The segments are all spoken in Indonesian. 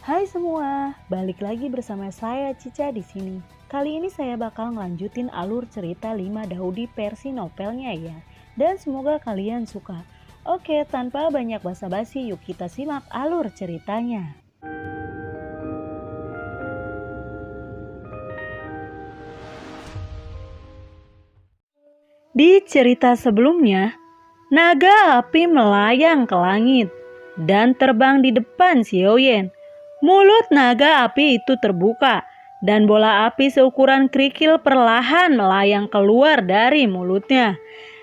Hai semua, balik lagi bersama saya Cica di sini. Kali ini saya bakal ngelanjutin alur cerita 5 Daudi versi novelnya ya. Dan semoga kalian suka. Oke, tanpa banyak basa-basi, yuk kita simak alur ceritanya. Di cerita sebelumnya, naga api melayang ke langit dan terbang di depan Xiaoyan. Mulut naga api itu terbuka dan bola api seukuran kerikil perlahan melayang keluar dari mulutnya.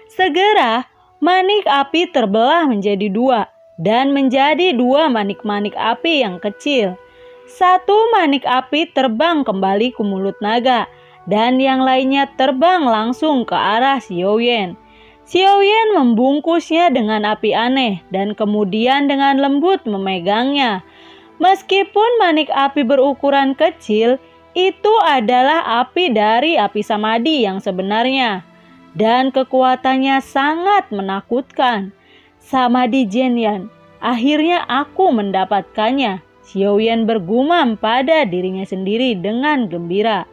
Segera manik api terbelah menjadi dua dan menjadi dua manik-manik api yang kecil. Satu manik api terbang kembali ke mulut naga dan yang lainnya terbang langsung ke arah Xiaoyan. Xiaoyan membungkusnya dengan api aneh dan kemudian dengan lembut memegangnya. Meskipun manik api berukuran kecil, itu adalah api dari api samadi yang sebenarnya. Dan kekuatannya sangat menakutkan. Samadi Jianyan, akhirnya aku mendapatkannya. Xiaoyan bergumam pada dirinya sendiri dengan gembira.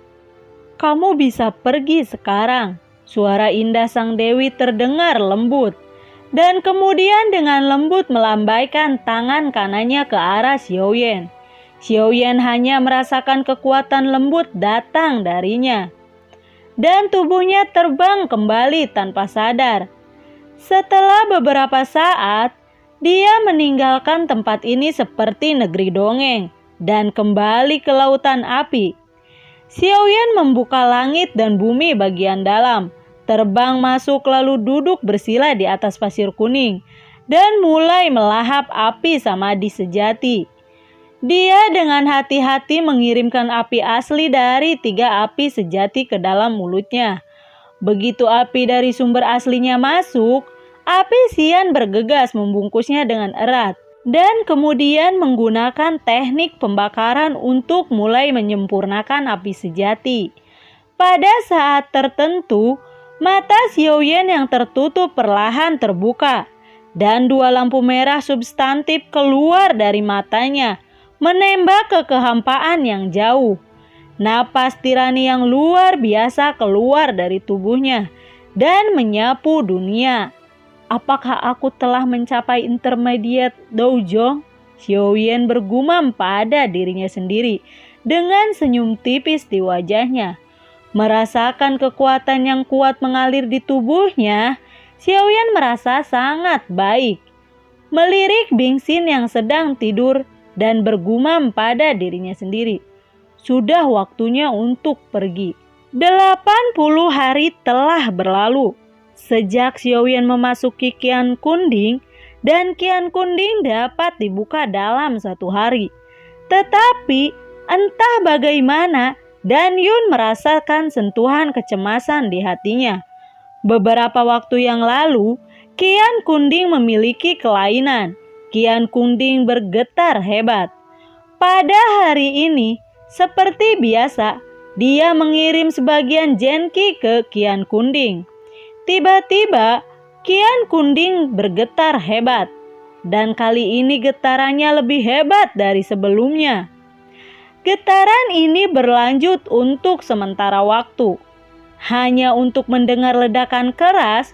Kamu bisa pergi sekarang. Suara indah sang dewi terdengar lembut. Dan kemudian dengan lembut melambaikan tangan kanannya ke arah Xiaoyan. Xiaoyan hanya merasakan kekuatan lembut datang darinya. Dan tubuhnya terbang kembali tanpa sadar. Setelah beberapa saat, dia meninggalkan tempat ini seperti negeri dongeng dan kembali ke lautan api. Xiaoyan membuka langit dan bumi bagian dalam, terbang masuk lalu duduk bersila di atas pasir kuning, dan mulai melahap api samadi sejati. Dia dengan hati-hati mengirimkan api asli dari 3 api sejati ke dalam mulutnya. Begitu api dari sumber aslinya masuk, api Xian bergegas membungkusnya dengan erat. Dan kemudian menggunakan teknik pembakaran untuk mulai menyempurnakan api sejati. Pada saat tertentu, mata Xiaoyan yang tertutup perlahan terbuka, dan 2 lampu merah substantif keluar dari matanya, menembak ke kehampaan yang jauh. Napas tirani yang luar biasa keluar dari tubuhnya, dan menyapu dunia. Apakah aku telah mencapai intermediate doujong? Xiaoyan bergumam pada dirinya sendiri dengan senyum tipis di wajahnya. Merasakan kekuatan yang kuat mengalir di tubuhnya, Xiaoyan merasa sangat baik. Melirik Bingxin yang sedang tidur dan bergumam pada dirinya sendiri. Sudah waktunya untuk pergi. 80 hari telah berlalu sejak Xiaoyan memasuki Qian Kunding, dan Qian Kunding dapat dibuka dalam 1 hari. Tetapi entah bagaimana, Dan Yun merasakan sentuhan kecemasan di hatinya. Beberapa waktu yang lalu, Qian Kunding memiliki kelainan. Qian Kunding bergetar hebat. Pada hari ini, seperti biasa, dia mengirim sebagian Genki ke Qian Kunding. Tiba-tiba, Qian Kunding bergetar hebat. Dan kali ini getarannya lebih hebat dari sebelumnya. Getaran ini berlanjut untuk sementara waktu. Hanya untuk mendengar ledakan keras,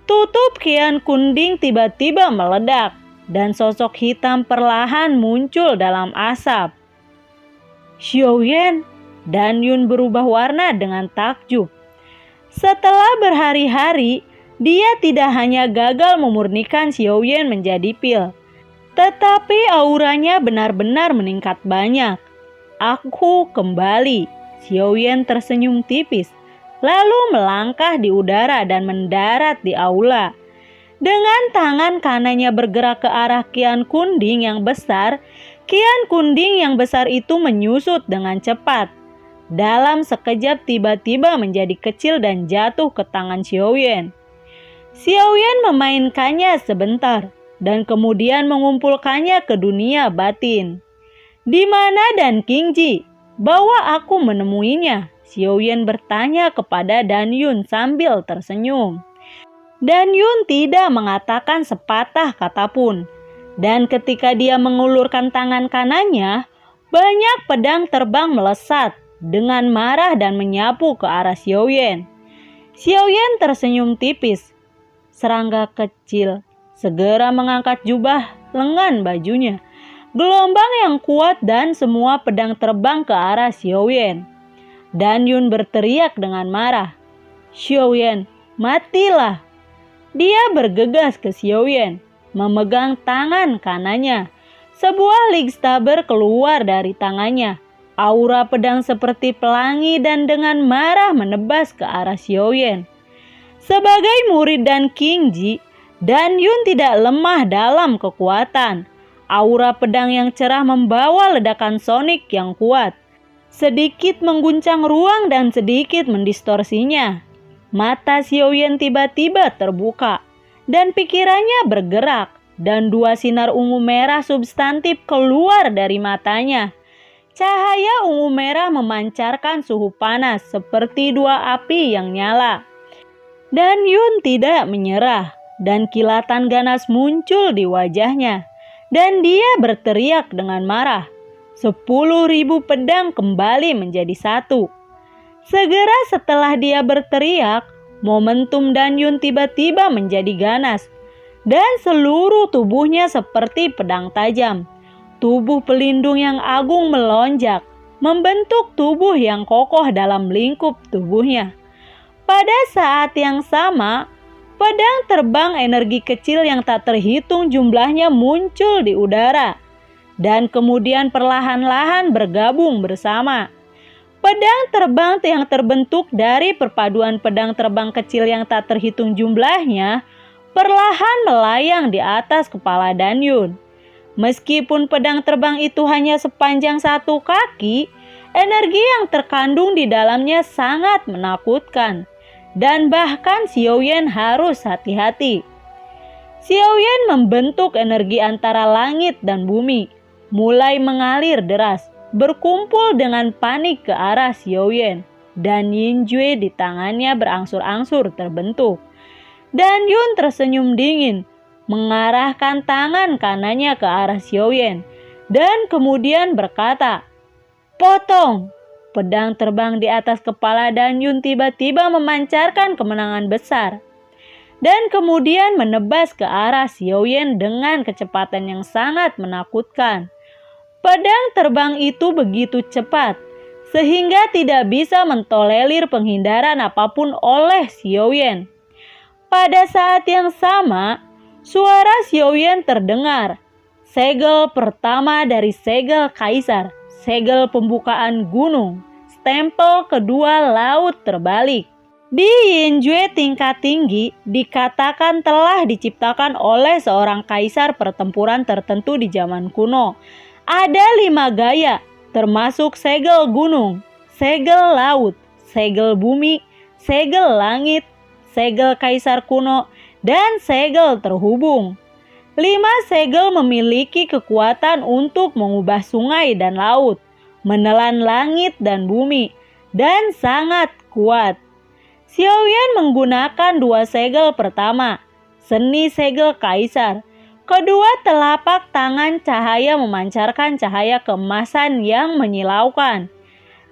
tutup Qian Kunding tiba-tiba meledak. Dan sosok hitam perlahan muncul dalam asap. Xiaoyan, Dan Yun berubah warna dengan takjub. Setelah berhari-hari, dia tidak hanya gagal memurnikan Xiaoyan menjadi pil, tetapi auranya benar-benar meningkat banyak. Aku kembali. Xiaoyan tersenyum tipis, lalu melangkah di udara dan mendarat di aula. Dengan tangan kanannya bergerak ke arah Qian Kunding yang besar, Qian Kunding yang besar itu menyusut dengan cepat. Dalam sekejap tiba-tiba menjadi kecil dan jatuh ke tangan Xiaoyan. Xiaoyan memainkannya sebentar dan kemudian mengumpulkannya ke dunia batin. Di mana Dan Qingji? Bawa aku menemuinya. Xiaoyan bertanya kepada Dan Yun sambil tersenyum. Dan Yun tidak mengatakan sepatah kata pun. Dan ketika dia mengulurkan tangan kanannya, Banyak pedang terbang melesat dengan marah dan menyapu ke arah Xiaoyan. Xiaoyan tersenyum tipis. Serangga kecil segera mengangkat jubah lengan bajunya. Gelombang yang kuat dan semua pedang terbang ke arah Xiaoyan. Dan Yun berteriak dengan marah, "Xiaoyan, matilah!" Dia bergegas ke Xiaoyan, memegang tangan kanannya. Sebuah lightsaber keluar dari tangannya. Aura pedang seperti pelangi dan dengan marah menebas ke arah Xiaoyan. Sebagai murid dan King Ji, Dan Yun tidak lemah dalam kekuatan. Aura pedang yang cerah membawa ledakan sonik yang kuat. Sedikit mengguncang ruang dan sedikit mendistorsinya. Mata Xiaoyan tiba-tiba terbuka dan pikirannya bergerak. Dan dua sinar ungu merah substantif keluar dari matanya. Cahaya ungu merah memancarkan suhu panas seperti dua api yang nyala. Dan Yun tidak menyerah dan kilatan ganas muncul di wajahnya. Dan dia berteriak dengan marah. 10.000 pedang kembali menjadi satu. Segera setelah dia berteriak, momentum Dan Yun tiba-tiba menjadi ganas. Dan seluruh tubuhnya seperti pedang tajam. Tubuh pelindung yang agung melonjak, membentuk tubuh yang kokoh dalam lingkup tubuhnya. Pada saat yang sama, pedang terbang energi kecil yang tak terhitung jumlahnya muncul di udara. Dan kemudian perlahan-lahan bergabung bersama. Pedang terbang yang terbentuk dari perpaduan pedang terbang kecil yang tak terhitung jumlahnya, perlahan melayang di atas kepala Dan Yun. Meskipun pedang terbang itu hanya sepanjang satu kaki, energi yang terkandung di dalamnya sangat menakutkan. Dan bahkan Xiaoyan harus hati-hati. Xiaoyan membentuk energi antara langit dan bumi, mulai mengalir deras, berkumpul dengan panik ke arah Xiaoyan. Dan Yin Jue di tangannya berangsur-angsur terbentuk. Dan Yun tersenyum dingin, mengarahkan tangan kanannya ke arah Xiaoyan, dan kemudian berkata, "Potong!" Pedang terbang di atas kepala Dan Yun tiba-tiba memancarkan kemenangan besar, dan kemudian menebas ke arah Xiaoyan dengan kecepatan yang sangat menakutkan. Pedang terbang itu begitu cepat, sehingga tidak bisa mentolerir penghindaran apapun oleh Xiaoyan. Pada saat yang sama, suara Xiaoyan terdengar. Segel pertama dari segel kaisar, segel pembukaan gunung, stempel kedua laut terbalik. Di Yin Jue tingkat tinggi dikatakan telah diciptakan oleh seorang kaisar pertempuran tertentu di zaman kuno. Ada 5 gaya, termasuk segel gunung, segel laut, segel bumi, segel langit, segel kaisar kuno, dan segel terhubung. 5 segel memiliki kekuatan untuk mengubah sungai dan laut, menelan langit dan bumi, dan sangat kuat. Xiaoyan menggunakan 2 segel pertama, seni segel kaisar. Kedua telapak tangan cahaya memancarkan cahaya keemasan yang menyilaukan.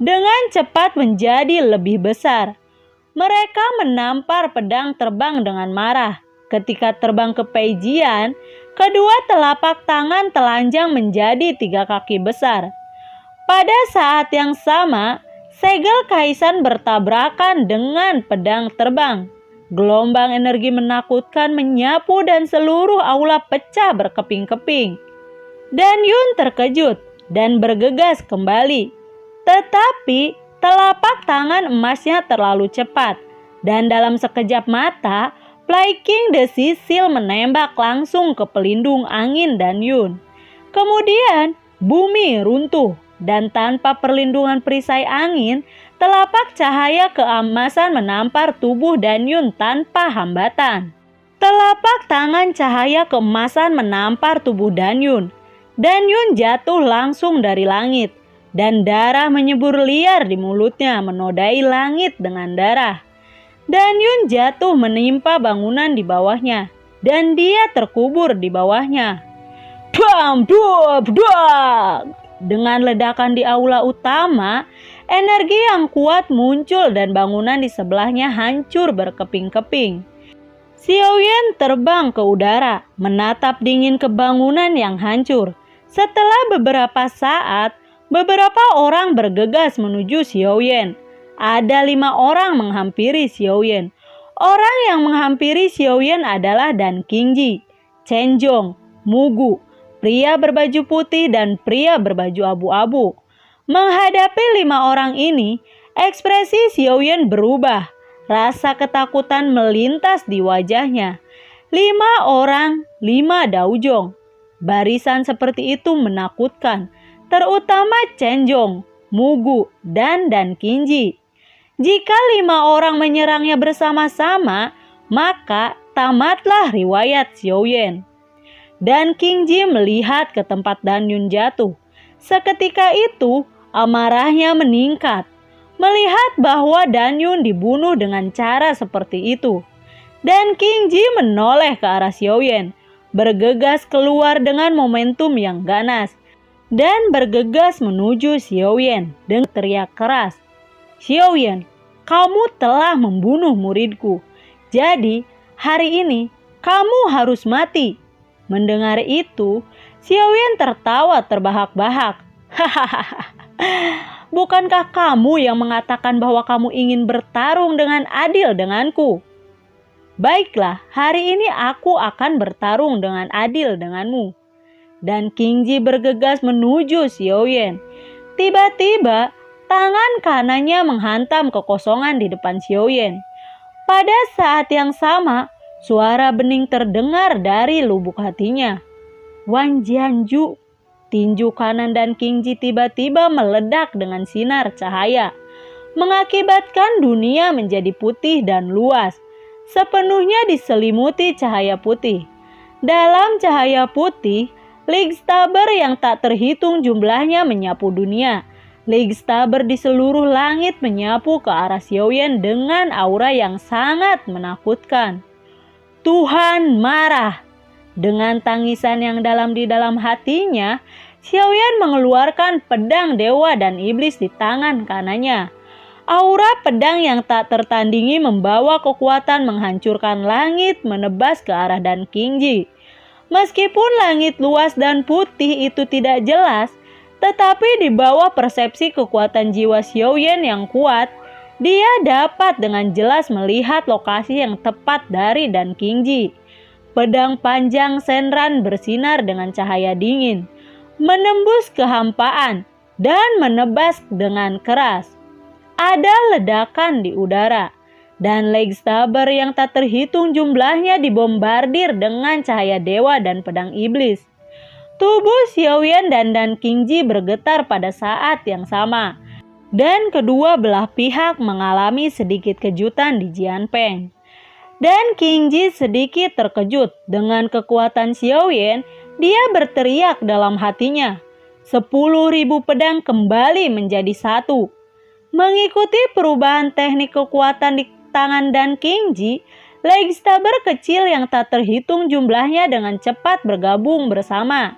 Dengan cepat menjadi lebih besar. Mereka menampar pedang terbang dengan marah. Ketika terbang ke Peijian, kedua telapak tangan telanjang menjadi 3 kaki besar. Pada saat yang sama, segel kaisar bertabrakan dengan pedang terbang. Gelombang energi menakutkan menyapu dan seluruh aula pecah berkeping-keping. Dan Yun terkejut dan bergegas kembali. Tetapi telapak tangan emasnya terlalu cepat, dan dalam sekejap mata, Fly King The Sisil menembak langsung ke pelindung angin Dan Yun. Kemudian, bumi runtuh, dan tanpa perlindungan perisai angin, telapak cahaya keemasan menampar tubuh Dan Yun tanpa hambatan. Telapak tangan cahaya keemasan menampar tubuh Dan Yun. Dan Yun jatuh langsung dari langit. Dan darah menyembur liar di mulutnya menodai langit dengan darah. Dan Yun jatuh menimpa bangunan di bawahnya. Dan dia terkubur di bawahnya. Bam, duap, duap. Dengan ledakan di aula utama, energi yang kuat muncul dan bangunan di sebelahnya hancur berkeping-keping. Xiaoyan terbang ke udara, menatap dingin ke bangunan yang hancur. Setelah beberapa saat, beberapa orang bergegas menuju Xiaoyan. Ada 5 orang menghampiri Xiaoyan. Orang yang menghampiri Xiaoyan adalah Dan Qingji, Chen Zhong, Mugu, pria berbaju putih dan pria berbaju abu-abu. Menghadapi 5 orang ini, ekspresi Xiaoyan berubah. Rasa ketakutan melintas di wajahnya. 5 orang, 5 daojong. Barisan seperti itu menakutkan, terutama Chen Zhong, Mugu, dan Qingji. Jika 5 orang menyerangnya bersama-sama, maka tamatlah riwayat Xiaoyan. Dan Qingji melihat ke tempat Dan Yun jatuh. Seketika itu, amarahnya meningkat. Melihat bahwa Dan Yun dibunuh dengan cara seperti itu. Dan Qingji menoleh ke arah Xiaoyan, bergegas keluar dengan momentum yang ganas, dan bergegas menuju Xiaoyan dengan teriak keras. Xiaoyan, kamu telah membunuh muridku. Jadi, hari ini kamu harus mati. Mendengar itu, Xiaoyan tertawa terbahak-bahak. Hahaha. Bukankah kamu yang mengatakan bahwa kamu ingin bertarung dengan adil denganku? Baiklah, hari ini aku akan bertarung dengan adil denganmu. Dan Qingji bergegas menuju Xiaoyan. Tiba-tiba, tangan kanannya menghantam kekosongan di depan Xiaoyan. Pada saat yang sama, suara bening terdengar dari lubuk hatinya. Wan Jianju. Tinju kanan Dan Qingji tiba-tiba meledak dengan sinar cahaya, mengakibatkan dunia menjadi putih dan luas, sepenuhnya diselimuti cahaya putih. Dalam cahaya putih, Ligstaber yang tak terhitung jumlahnya menyapu dunia. Ligstaber di seluruh langit menyapu ke arah Xiaoyan dengan aura yang sangat menakutkan. Tuhan marah. Dengan tangisan yang dalam di dalam hatinya, Xiaoyan mengeluarkan pedang dewa dan iblis di tangan kanannya. Aura pedang yang tak tertandingi membawa kekuatan menghancurkan langit menebas ke arah Dan Qingji. Meskipun langit luas dan putih itu tidak jelas, tetapi di bawah persepsi kekuatan jiwa Xiaoyan yang kuat, dia dapat dengan jelas melihat lokasi yang tepat dari Dan Qingji. Pedang panjang Shenran bersinar dengan cahaya dingin, menembus kehampaan dan menebas dengan keras. Ada ledakan di udara, dan Ligstaber yang tak terhitung jumlahnya dibombardir dengan cahaya dewa dan pedang iblis. Tubuh Xiaoyan dan Qingji bergetar pada saat yang sama, dan kedua belah pihak mengalami sedikit kejutan di Jianpeng. Dan Qingji sedikit terkejut dengan kekuatan Xiaoyan. Dia berteriak dalam hatinya, 10.000 pedang kembali menjadi satu. Mengikuti perubahan teknik kekuatan di tangan Dan Qingji, Ligstaber kecil yang tak terhitung jumlahnya dengan cepat bergabung bersama.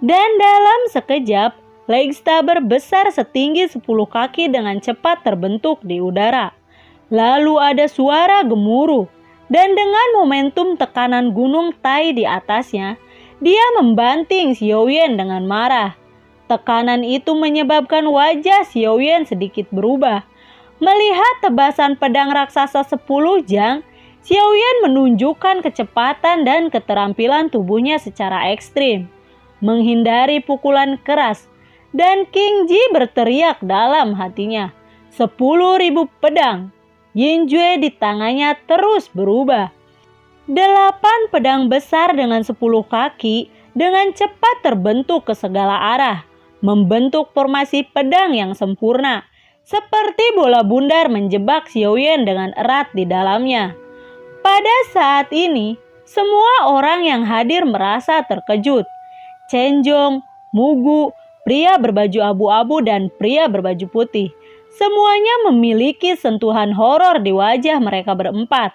Dan dalam sekejap, Ligstaber besar setinggi 10 kaki dengan cepat terbentuk di udara. Lalu ada suara gemuruh, dan dengan momentum tekanan gunung Tai di atasnya, dia membanting Xiaoyan dengan marah. Tekanan itu menyebabkan wajah Xiaoyan sedikit berubah. Melihat tebasan pedang raksasa 10 jang, Xiaoyan menunjukkan kecepatan dan keterampilan tubuhnya secara ekstrim, menghindari pukulan keras. Dan Qingji berteriak dalam hatinya, 10.000 pedang. Yinjue di tangannya terus berubah. 8 pedang besar dengan 10 kaki dengan cepat terbentuk ke segala arah, membentuk formasi pedang yang sempurna, seperti bola bundar menjebak Xiaoyan dengan erat di dalamnya. Pada saat ini, semua orang yang hadir merasa terkejut. Chen Zhong, Mugu, pria berbaju abu-abu dan pria berbaju putih, semuanya memiliki sentuhan horor di wajah mereka berempat.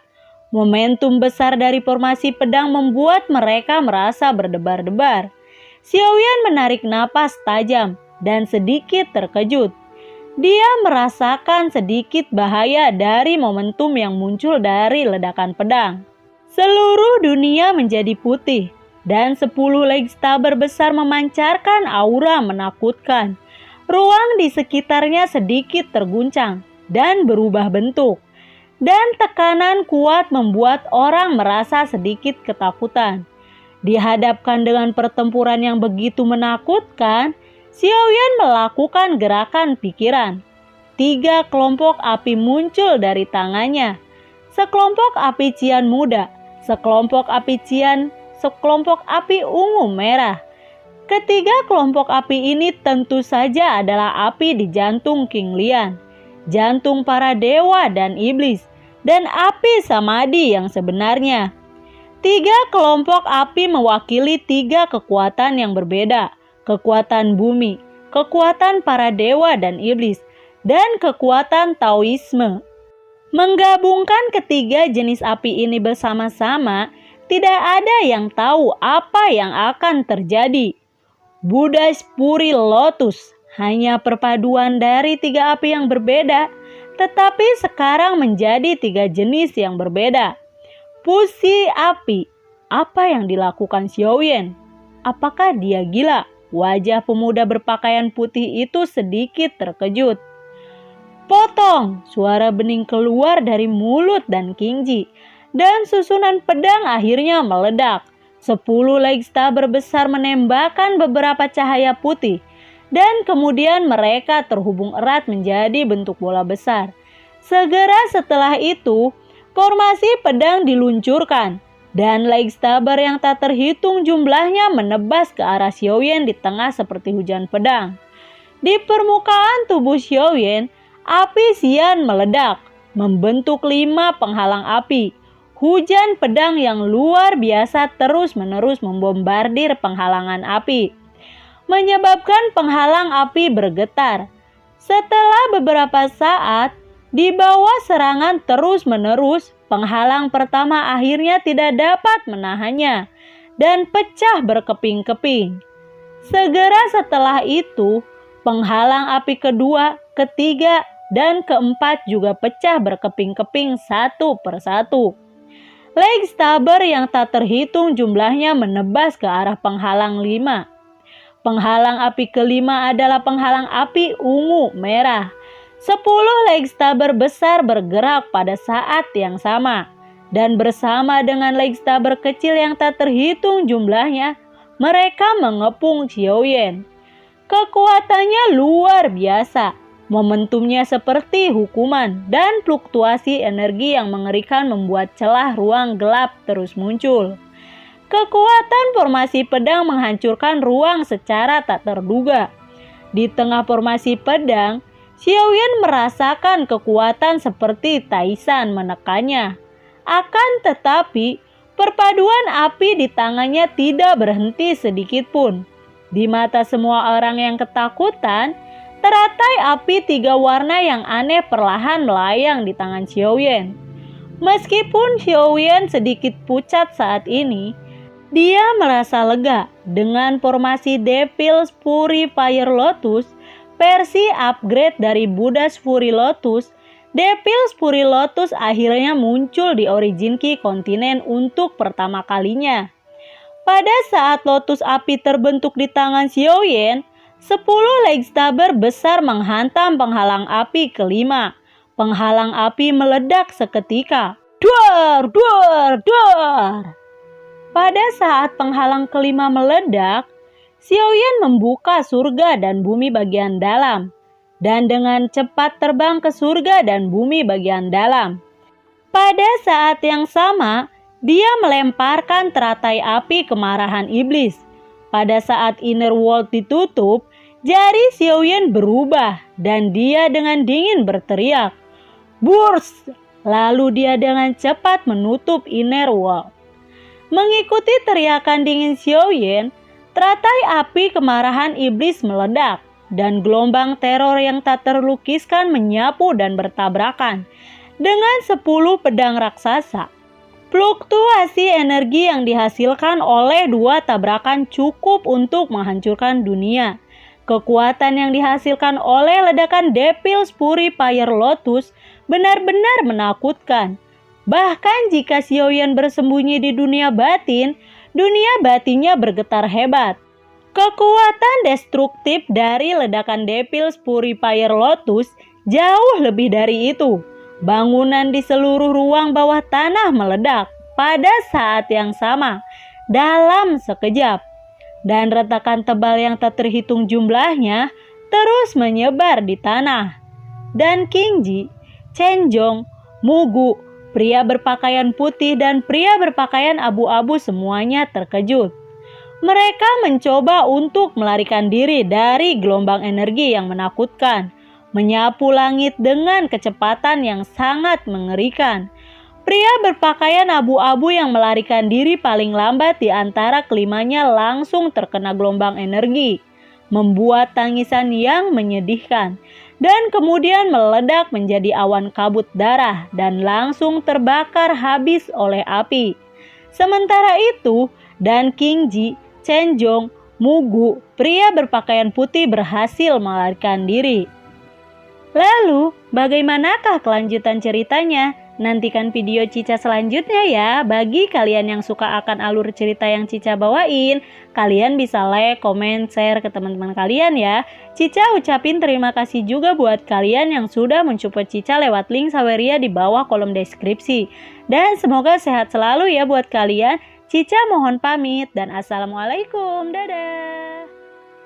Momentum besar dari formasi pedang membuat mereka merasa berdebar-debar. Xiaoyan menarik napas tajam dan sedikit terkejut. Dia merasakan sedikit bahaya dari momentum yang muncul dari ledakan pedang. Seluruh dunia menjadi putih dan 10 lightsaber besar memancarkan aura menakutkan. Ruang di sekitarnya sedikit terguncang dan berubah bentuk. Dan tekanan kuat membuat orang merasa sedikit ketakutan. Dihadapkan dengan pertempuran yang begitu menakutkan, Xiaoyan melakukan gerakan pikiran. 3 kelompok api muncul dari tangannya. Sekelompok api cian muda, sekelompok api ungu merah. Ketiga kelompok api ini tentu saja adalah api di jantung King Lian, jantung para dewa dan iblis, dan api samadhi yang sebenarnya. 3 kelompok api mewakili 3 kekuatan yang berbeda, kekuatan bumi, kekuatan para dewa dan iblis, dan kekuatan Taoisme. Menggabungkan ketiga jenis api ini bersama-sama, tidak ada yang tahu apa yang akan terjadi. Buddha Puri Lotus hanya perpaduan dari 3 api yang berbeda, tetapi sekarang menjadi 3 jenis yang berbeda. Fusi api. Apa yang dilakukan Xiaoyan? Apakah dia gila? Wajah pemuda berpakaian putih itu sedikit terkejut. Potong! Suara bening keluar dari mulut dan Kingji, dan susunan pedang akhirnya meledak. 10 lightsaber besar menembakkan beberapa cahaya putih, dan kemudian mereka terhubung erat menjadi bentuk bola besar. Segera setelah itu, formasi pedang diluncurkan, dan lightsaber yang tak terhitung jumlahnya menebas ke arah Xiaoyan di tengah seperti hujan pedang. Di permukaan tubuh Xiaoyan, api cian meledak, membentuk 5 penghalang api. Hujan pedang yang luar biasa terus-menerus membombardir penghalangan api, menyebabkan penghalang api bergetar. Setelah beberapa saat, di bawah serangan terus-menerus, penghalang pertama akhirnya tidak dapat menahannya dan pecah berkeping-keping. Segera setelah itu, penghalang api kedua, ketiga, dan keempat juga pecah berkeping-keping satu persatu. Lightsaber yang tak terhitung jumlahnya menebas ke arah penghalang 5. Penghalang api kelima adalah penghalang api ungu merah. 10 lightsaber besar bergerak pada saat yang sama, dan bersama dengan lightsaber kecil yang tak terhitung jumlahnya, mereka mengepung Xiaoyan. Kekuatannya luar biasa. Momentumnya seperti hukuman, dan fluktuasi energi yang mengerikan membuat celah ruang gelap terus muncul. Kekuatan formasi pedang menghancurkan ruang secara tak terduga. Di tengah formasi pedang, Xiaoyan merasakan kekuatan seperti Taisan menekannya. Akan tetapi, perpaduan api di tangannya tidak berhenti sedikit pun. Di mata semua orang yang ketakutan, teratai api 3 warna yang aneh perlahan melayang di tangan Xiaoyan. Meskipun Xiaoyan sedikit pucat saat ini, dia merasa lega dengan formasi Devil's Fury Fire Lotus, versi upgrade dari Buddha's Fury Lotus. Devil's Fury Lotus akhirnya muncul di Origin Key kontinen untuk pertama kalinya. Pada saat lotus api terbentuk di tangan Xiaoyan, 10 lightsaber besar menghantam penghalang api kelima. Penghalang api meledak seketika. Duar, duar, duar. Pada saat penghalang kelima meledak, Xiaoyan membuka surga dan bumi bagian dalam, dan dengan cepat terbang ke surga dan bumi bagian dalam. Pada saat yang sama, dia melemparkan teratai api kemarahan iblis. Pada saat inner world ditutup, jari Xiaoyan berubah dan dia dengan dingin berteriak, "Burst!" Lalu dia dengan cepat menutup inner world. Mengikuti teriakan dingin Xiaoyan, teratai api kemarahan iblis meledak dan gelombang teror yang tak terlukiskan menyapu dan bertabrakan dengan 10 pedang raksasa. Fluktuasi energi yang dihasilkan oleh dua tabrakan cukup untuk menghancurkan dunia. Kekuatan yang dihasilkan oleh ledakan Devil's Fury Fire Lotus benar-benar menakutkan. Bahkan jika Xiaoyan bersembunyi di dunia batinnya bergetar hebat. Kekuatan destruktif dari ledakan Devil's Fury Fire Lotus jauh lebih dari itu. Bangunan di seluruh ruang bawah tanah meledak pada saat yang sama dalam sekejap. Dan retakan tebal yang tak terhitung jumlahnya terus menyebar di tanah. Dan Qingji, Chen-Zhong, Mugu, pria berpakaian putih dan pria berpakaian abu-abu semuanya terkejut. Mereka mencoba untuk melarikan diri dari gelombang energi yang menakutkan, menyapu langit dengan kecepatan yang sangat mengerikan. Pria berpakaian abu-abu yang melarikan diri paling lambat di antara kelimanya langsung terkena gelombang energi, membuat tangisan yang menyedihkan, dan kemudian meledak menjadi awan kabut darah dan langsung terbakar habis oleh api. Sementara itu, Dan Qingji, Chen-Zhong, Mugu, pria berpakaian putih berhasil melarikan diri. Lalu, bagaimanakah kelanjutan ceritanya? Nantikan video Cica selanjutnya ya. Bagi kalian yang suka akan alur cerita yang Cica bawain, kalian bisa like, komen, share ke teman-teman kalian ya. Cica ucapin terima kasih juga buat kalian yang sudah mensupport Cica lewat link Saweria di bawah kolom deskripsi. Dan semoga sehat selalu ya buat kalian. Cica mohon pamit dan assalamualaikum. Dadah.